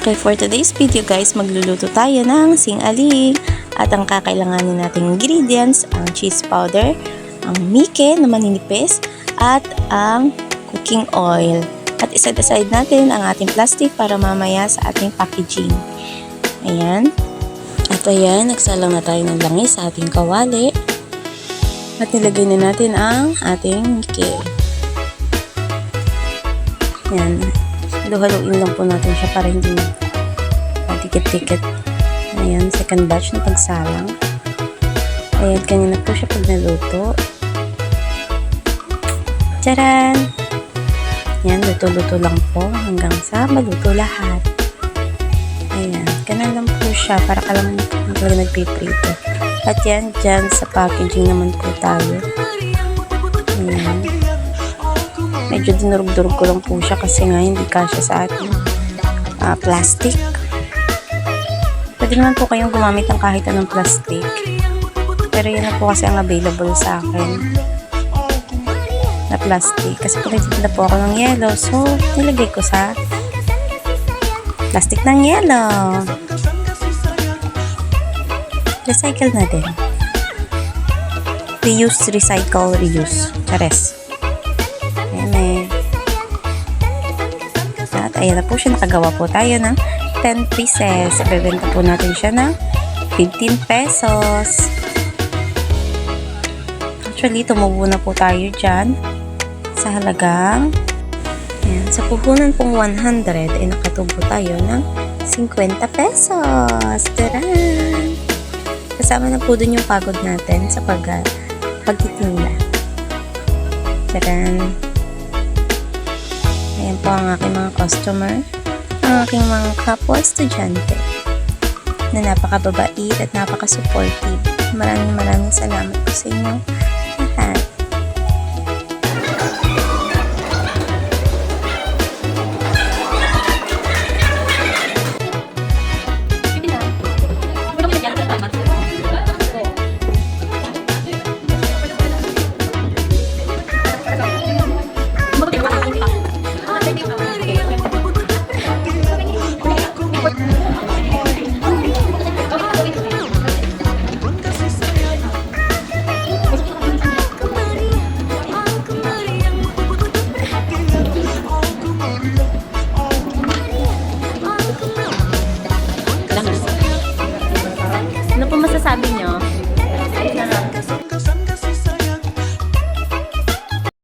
Okay, for today's video guys, magluluto tayo ng sing-aling. At ang kakailanganin nating ingredients, ang cheese powder, ang mike na maninipis, at ang cooking oil. At iset aside natin ang ating plastic para mamaya sa ating packaging. Ayan. At ayan, nagsalang na tayo ng langis sa ating kawali. At nilagay na natin ang ating mike. Ayan. Haluin lang po natin siya para hindi tikit-tikit. Ayan, second batch na pagsalang. Ayan, kanina po siya pag naluto. Tcharan! Ayan, luto-luto lang po hanggang sa maluto lahat. Ayan, ganun lang po siya para ka lang nagpiprito. At yan, dyan sa packaging naman po tayo. Ayan. Medyo dinurog-durog ko lang po siya kasi nga hindi kasya sa ating plastic. Pwede naman po kayong gumamit ng kahit anong plastic. Pero yan na po kasi ang available sa akin na plastic. Kasi po nagtitinda po ako ng yelo. So, nilagay ko sa plastic ng yelo. Recycle na din. Reuse, recycle, reuse. Chares. At ayan na po siya, nakagawa po tayo ng 10 pieces. Ibebenta po natin siya ng 15 pesos. Actually, tumubo na po tayo dyan sa halagang ayan, sa puhunan pong 100 ay nakatubo tayo ng 50 pesos. Taran! Kasama na po dun yung pagod natin sa pagtitinda. Taran! Ayan po ang aking mga customer, ang aking mga kapwa-estudyante na napakababait at napaka-supportive. Maraming salamat po sa inyo lahat.